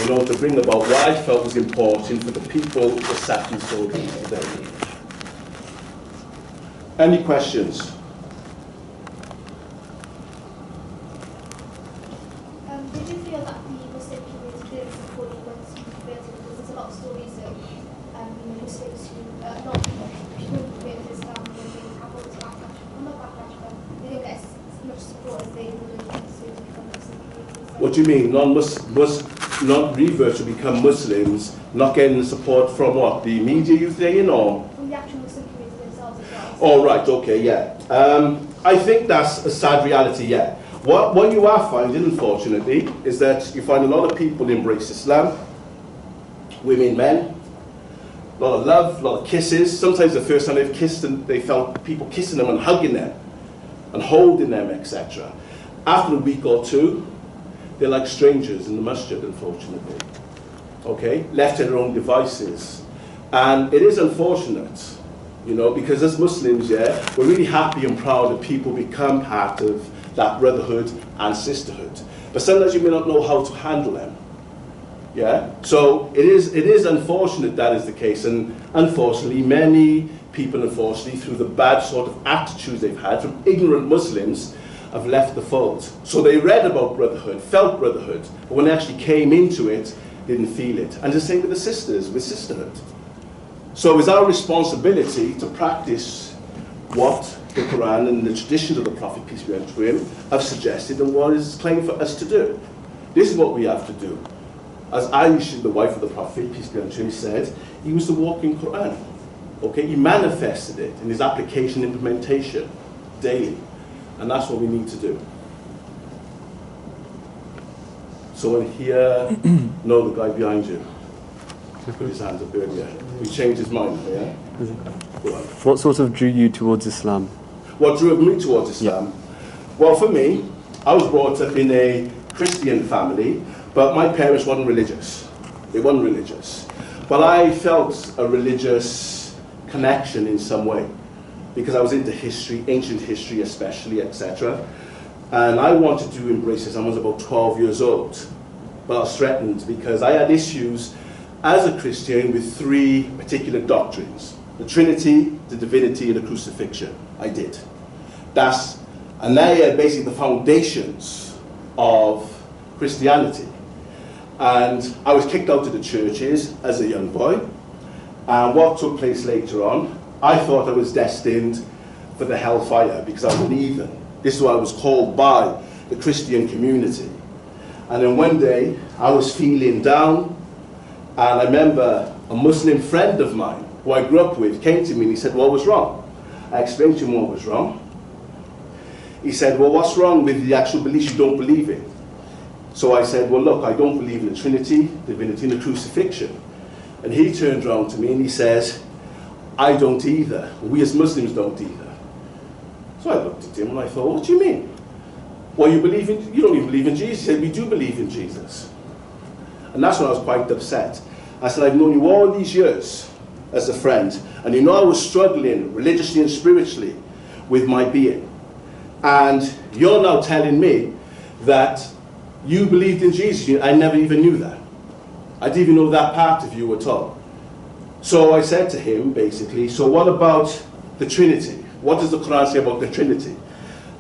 in order to bring about what I felt was important for the people that sat and saw these today. Any questions? Did you feel that the Muslim community didn't support you once you converted? Because there's a lot of stories of Muslims who not people who converted to Islam when they have all this backlash. Well, not backlash, but they didn't get as much support as they would have received from the Muslim community. What do you mean? Non-reverts to become Muslims, not getting support from what? The media, you saying, or? From the actual Muslim community themselves as well. Oh, right, okay, yeah. I think that's a sad reality, yeah. What you are finding, unfortunately, is that you find a lot of people embrace Islam, women, men, a lot of love, a lot of kisses. Sometimes the first time they've kissed them, they felt people kissing them and hugging them and holding them, etc. After a week or two, they're like strangers in the masjid, unfortunately. Okay, left to their own devices. And it is unfortunate, you know, because as Muslims, yeah, we're really happy and proud that people become part of that brotherhood and sisterhood. But sometimes you may not know how to handle them. Yeah? So it is unfortunate that is the case, and unfortunately many people, unfortunately, through the bad sort of attitudes they've had from ignorant Muslims, have left the fold. So they read about brotherhood, felt brotherhood, but when they actually came into it, didn't feel it. And the same with the sisters, with sisterhood. So it's our responsibility to practice what the Quran and the traditions of the Prophet, peace be unto him, have suggested and what is claimed for us to do. This is what we have to do. As Aisha, the wife of the Prophet, peace be unto him, said, he was the walking Quran. Okay, he manifested it in his application and implementation daily. And that's what we need to do. So in here, no, the guy behind you. Put his hands up earlier. He changed his mind, yeah? What sort of drew you towards Islam? What drew me towards Islam? Yeah. Well, for me, I was brought up in a Christian family, but my parents weren't religious. They weren't religious. But I felt a religious connection in some way, because I was into history, ancient history especially, etc. And I wanted to embrace this. I was about 12 years old, but I was threatened because I had issues as a Christian with three particular doctrines: the Trinity, the Divinity, and the Crucifixion. I did. And they are basically the foundations of Christianity. And I was kicked out of the churches as a young boy. And what took place later on, I thought I was destined for the hellfire because I was an heathen. This is what I was called by the Christian community. And then one day, I was feeling down, and I remember a Muslim friend of mine, who I grew up with, came to me and he said, what was wrong? I explained to him what was wrong. He said, well, what's wrong with the actual beliefs you don't believe in? So I said, well, look, I don't believe in the Trinity, Divinity, and the Crucifixion. And he turned around to me and he says, I don't either. We as Muslims don't either. So I looked at him and I thought, what do you mean? Well, you don't even believe in Jesus. He said, we do believe in Jesus. And that's when I was quite upset. I said, I've known you all these years as a friend, and you know I was struggling religiously and spiritually with my being. And you're now telling me that you believed in Jesus. I never even knew that. I didn't even know that part of you at all. So I said to him, basically, so what about the Trinity? What does the Quran say about the Trinity?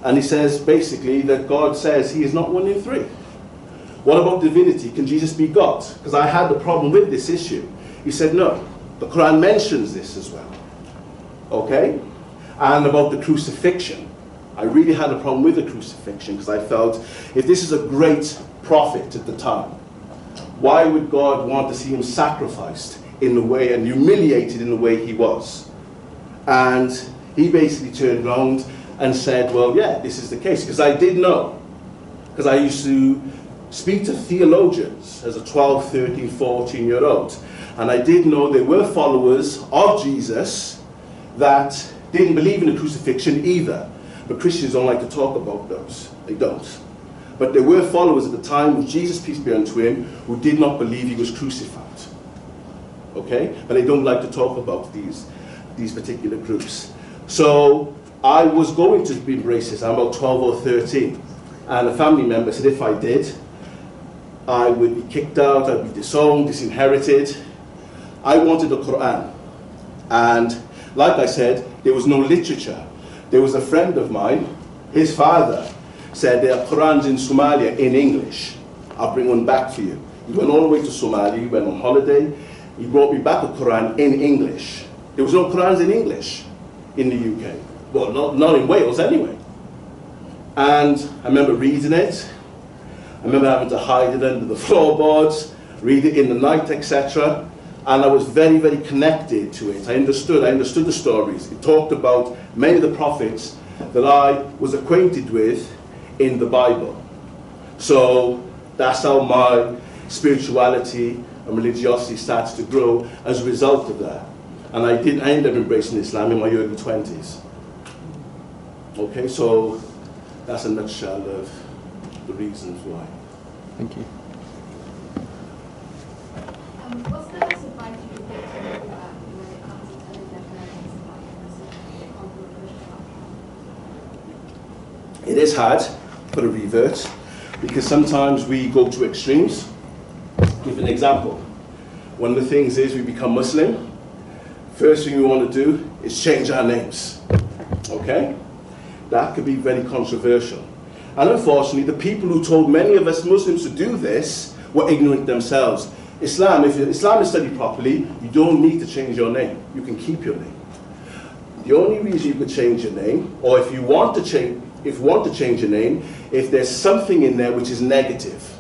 And he says, basically, that God says he is not one in three. What about divinity? Can Jesus be God? Because I had a problem with this issue. He said, no. The Quran mentions this as well. Okay? And about the crucifixion. I really had a problem with the crucifixion because I felt, if this is a great prophet at the time, why would God want to see him sacrificed in the way and humiliated in the way he was? And he basically turned around and said, well, yeah, this is the case. Because I did know. Because I used to speak to theologians as a 12, 13, 14-year-old. And I did know there were followers of Jesus that didn't believe in the crucifixion either. But Christians don't like to talk about those. They don't. But there were followers at the time of Jesus, peace be unto him, who did not believe he was crucified. Okay? But they don't like to talk about these particular groups. So I was going to embrace this. I'm about 12 or 13. And a family member said if I did, I would be kicked out, I'd be disowned, disinherited. I wanted the Quran. And like I said, there was no literature. There was a friend of mine, his father said there are Qurans in Somalia in English. I'll bring one back for you. He went all the way to Somalia, he went on holiday, he brought me back a Quran in English. There was no Qurans in English in the UK. Well, not in Wales anyway. And I remember reading it. I remember having to hide it under the floorboards, read it in the night, etc. And I was very, very connected to it. I understood the stories. It talked about many of the prophets that I was acquainted with in the Bible. So that's how my spirituality and religiosity started to grow as a result of that. And I ended up embracing Islam in my early 20s. Okay, so that's a nutshell of the reasons why. Thank you. What's the best advice you would give to people when it comes to telling their parents about your message? It is hard for a revert because sometimes we go to extremes. Give an example. One of the things is we become Muslim. First thing we want to do is change our names. Okay? That could be very controversial. And unfortunately, the people who told many of us Muslims to do this were ignorant themselves. Islam, if Islam is studied properly, you don't need to change your name. You can keep your name. The only reason you could change your name, or if you want to change your name, if there's something in there which is negative.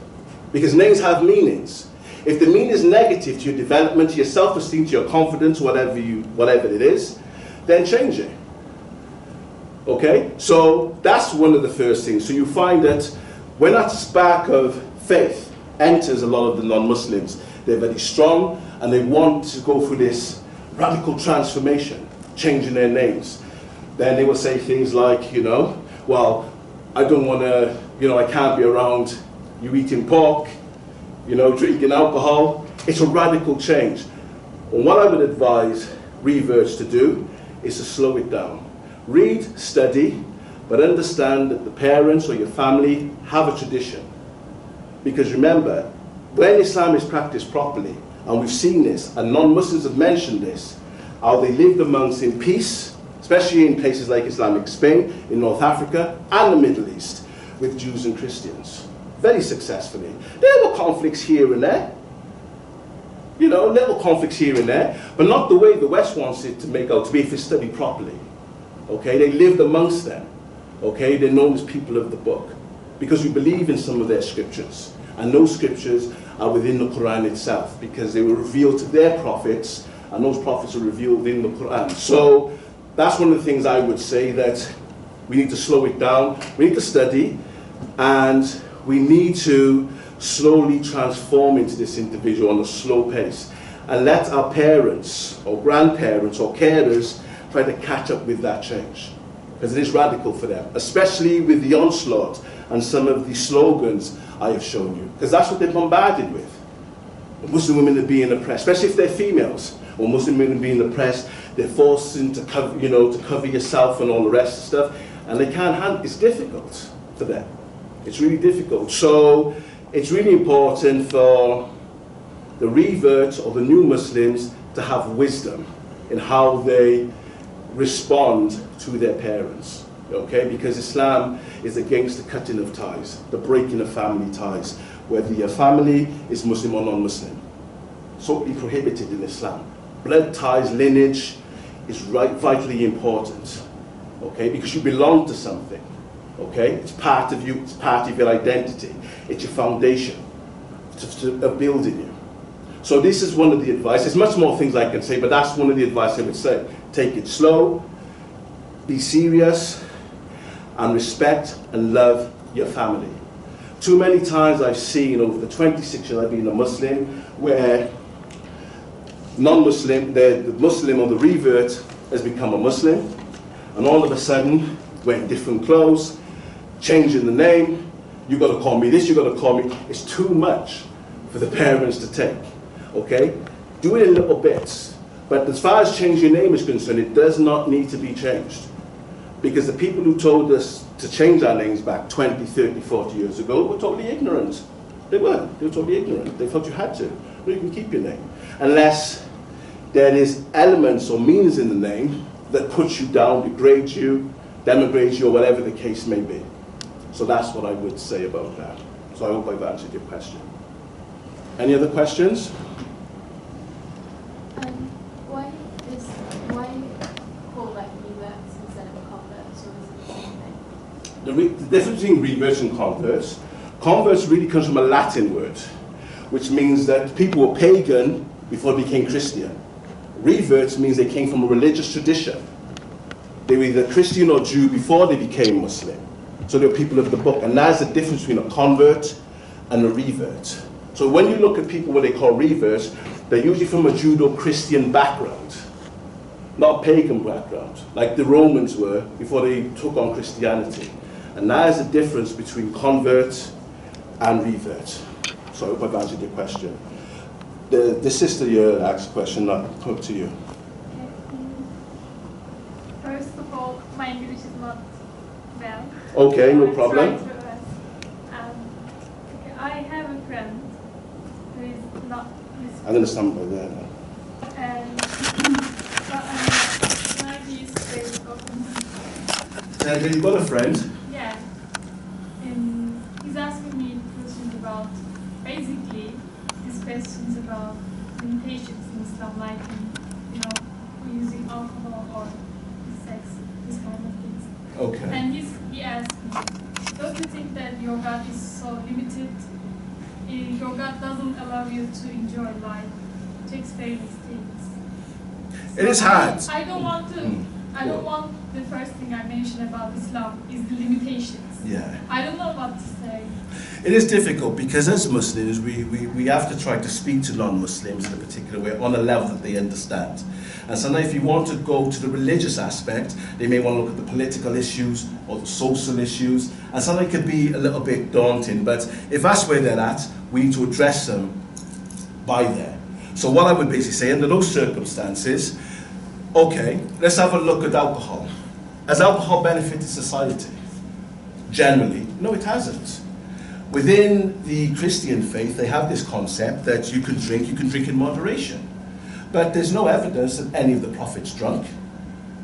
Because names have meanings. If the meaning is negative to your development, to your self-esteem, to your confidence, whatever it is, then change it. Okay? So that's one of the first things. So you find that when that spark of faith enters a lot of the non-Muslims, they're very strong and they want to go through this radical transformation, changing their names. Then they will say things like, well, I don't want to, I can't be around you eating pork, drinking alcohol. It's a radical change. And what I would advise reverts to do is to slow it down. Read, study, but understand that the parents or your family have a tradition. Because remember, when Islam is practiced properly, and we've seen this, and non-Muslims have mentioned this, how they lived amongst in peace, especially in places like Islamic Spain, in North Africa, and the Middle East, with Jews and Christians. Very successfully. There were conflicts here and there. Little conflicts here and there, but not the way the West wants it to make out to be if it's studied properly. Okay, they lived amongst them. Okay, they're known as people of the book because we believe in some of their scriptures, and those scriptures are within the Quran itself because they were revealed to their prophets, and those prophets are revealed in the Quran. So that's one of the things I would say, that we need to slow it down, we need to study, and we need to slowly transform into this individual on a slow pace, and let our parents or grandparents or carers try to catch up with that change, because it is radical for them, especially with the onslaught and some of the slogans I have shown you, because that's what they're bombarded with. Muslim women are being oppressed, especially if they're females, or Muslim women are being oppressed. They're forced into to cover yourself and all the rest of stuff, and they can't handle. It's difficult for them. It's really difficult. So it's really important for the revert or the new Muslims to have wisdom in how they respond to their parents, okay? Because Islam is against the cutting of ties, the breaking of family ties, whether your family is Muslim or non-Muslim. Totally prohibited in Islam. Blood ties, lineage is vitally important, okay? Because you belong to something, okay? It's part of you, it's part of your identity, it's your foundation of building you. So this is one of the advice. There's much more things I can say, but that's one of the advice I would say. Take it slow, be serious, and respect and love your family. Too many times I've seen over the 26 years I've been a Muslim, where non-Muslim, the Muslim or the revert has become a Muslim, and all of a sudden, wearing different clothes, changing the name, you got to call me this, you got to call me. It's too much for the parents to take. Okay? Do it in little bits. But as far as changing your name is concerned, it does not need to be changed. Because the people who told us to change our names back 20, 30, 40 years ago were totally ignorant. They were totally ignorant. They thought you had to. Well, you can keep your name. Unless there is elements or meanings in the name that puts you down, degrades you, denigrates you, or whatever the case may be. So that's what I would say about that. So I hope I've answered your question. Any other questions? Why call like reverts instead of converts, or is it the same thing? The difference between reverts and converts really comes from a Latin word, which means that people were pagan before they became Christian. Reverts means they came from a religious tradition. They were either Christian or Jew before they became Muslim. So they were people of the book, and that's the difference between a convert and a revert. So when you look at people what they call reverts, they're usually from a Judo-Christian background, not a pagan background, like the Romans were before they took on Christianity. And that is the difference between convert and revert. So I hope I've answered your question. The sister here asked a question, I'll come to you. First of all, my English is not well. Okay, no I problem. try to rest. I have a friend who is not Muslim. I'm going to stand by there now. And now he's very open. You've got a friend? Yeah. And he's asking me questions about, basically, these questions about limitations in Islam, like, using alcohol or sex, this kind of things. Okay. And he asked me, don't you think that your God is so limited? Your God doesn't allow you to enjoy life, to experience things. It is hard. I don't want to. I don't want the first thing I mentioned about Islam is the limitations. Yeah. I don't know what to say. It is difficult because as Muslims, we have to try to speak to non-Muslims in a particular way on a level that they understand. And sometimes if you want to go to the religious aspect, they may want to look at the political issues or the social issues, and sometimes it could be a little bit daunting, but if that's where they're at, we need to address them by there. So what I would basically say, under those circumstances, okay, let's have a look at alcohol. Has alcohol benefited society? Generally, no, it hasn't. Within the Christian faith, they have this concept that you can drink in moderation. But there's no evidence that any of the prophets drunk.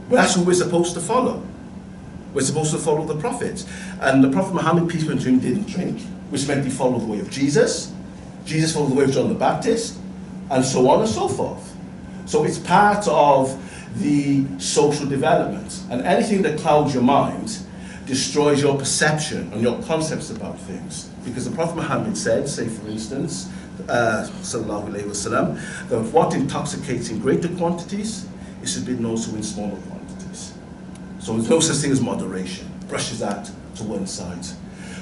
But that's who we're supposed to follow. We're supposed to follow the prophets. And the Prophet Muhammad, peace be upon him, didn't drink, which meant he followed the way of Jesus. Jesus followed the way of John the Baptist, and so on and so forth. So it's part of the social development. And anything that clouds your mind destroys your perception and your concepts about things. Because the Prophet Muhammad said, say for instance, sallallahu alayhi wasallam, that what intoxicates in greater quantities is forbidden also in smaller quantities. So there's no such thing as moderation. Brushes that to one side.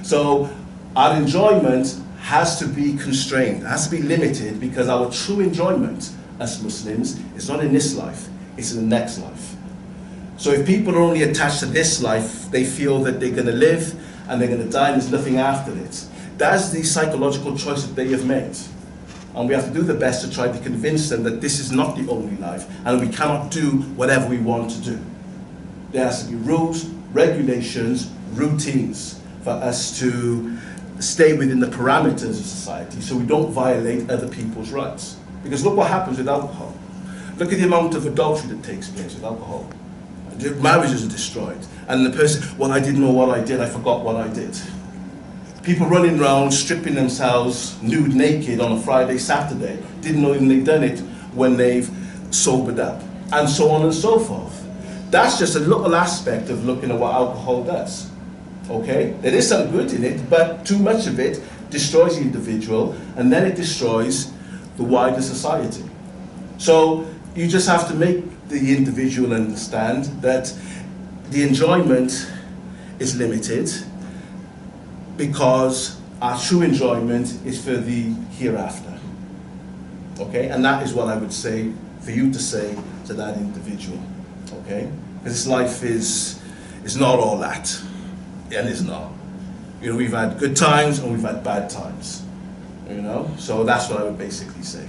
So our enjoyment has to be constrained, it has to be limited, because our true enjoyment as Muslims is not in this life, it's in the next life. So if people are only attached to this life, they feel that they're going to live and they're going to die and there's nothing after it. That's the psychological choice that they have made. And we have to do the best to try to convince them that this is not the only life and we cannot do whatever we want to do. There has to be rules, regulations, routines for us to stay within the parameters of society so we don't violate other people's rights. Because look what happens with alcohol. Look at the amount of adultery that takes place with alcohol. Marriages are destroyed. And the person, well, I didn't know what I did, I forgot what I did. People running around, stripping themselves nude, naked on a Friday, Saturday, didn't know even they'd done it when they've sobered up, and so on and so forth. That's just a little aspect of looking at what alcohol does. Okay? There is some good in it, but too much of it destroys the individual, and then it destroys the wider society. So you just have to make the individual understand that the enjoyment is limited because our true enjoyment is for the hereafter. Okay? And that is what I would say for you to say to that individual. Okay? Because this life is not all that. And it's not. You know, we've had good times and we've had bad times. You know? So that's what I would basically say.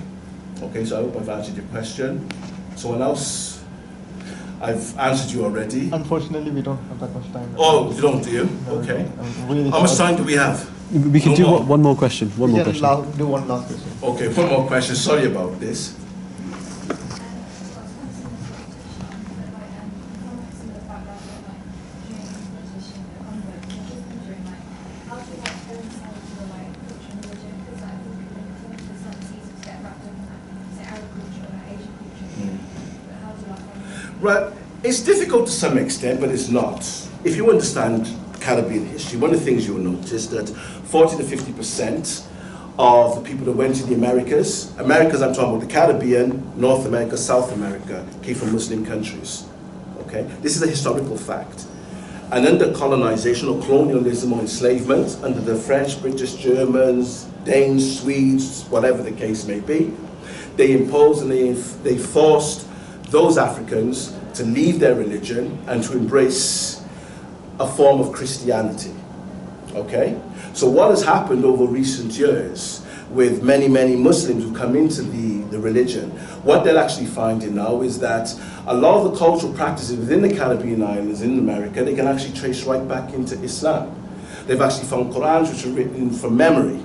Okay, so I hope I've answered your question. Someone else? I've answered you already. Unfortunately, we don't have that much time. Oh, you don't, do you? No, Okay. I'm really How much sorry. time do we have? We can No do more. one more question. One more question. Do one last question. Okay, one more question. Sorry about this. Right, it's difficult to some extent, but it's not. If you understand Caribbean history, one of the things you will notice that 40 to 50% of the people that went to the Americas I'm talking about the Caribbean, North America, South America, came from Muslim countries. Okay, this is a historical fact. And under colonization or colonialism or enslavement, under the French, British, Germans, Danes, Swedes, whatever the case may be, they imposed and they forced those Africans to leave their religion and to embrace a form of Christianity. Okay? So what has happened over recent years with many, many Muslims who come into the religion, what they're actually finding now is that a lot of the cultural practices within the Caribbean islands in America, they can actually trace right back into Islam. They've actually found Qur'ans which are written from memory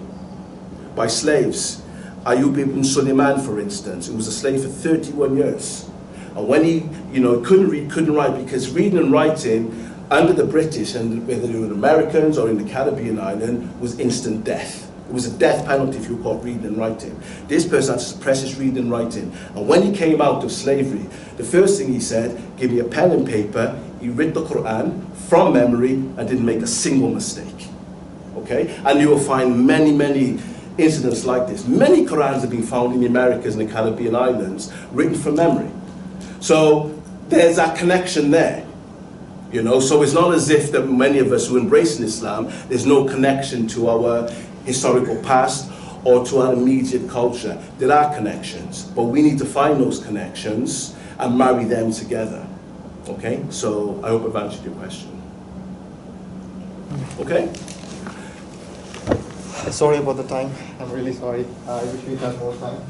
by slaves. Ayub ibn Suleiman, for instance, who was a slave for 31 years. And when he, couldn't read, couldn't write, because reading and writing under the British, and whether they were Americans or in the Caribbean island, was instant death. It was a death penalty if you were caught reading and writing. This person had to suppress his reading and writing. And when he came out of slavery, the first thing he said, give me a pen and paper. He read the Quran from memory and didn't make a single mistake. Okay? And you will find many, many incidents like this. Many Qurans have been found in the Americas and the Caribbean islands written from memory. So there's that connection there. So it's not as if that many of us who embrace Islam, there's no connection to our historical past or to our immediate culture. There are connections, but we need to find those connections and marry them together. Okay? So I hope I've answered your question. Okay? Sorry about the time. I'm really sorry. I wish we had more time.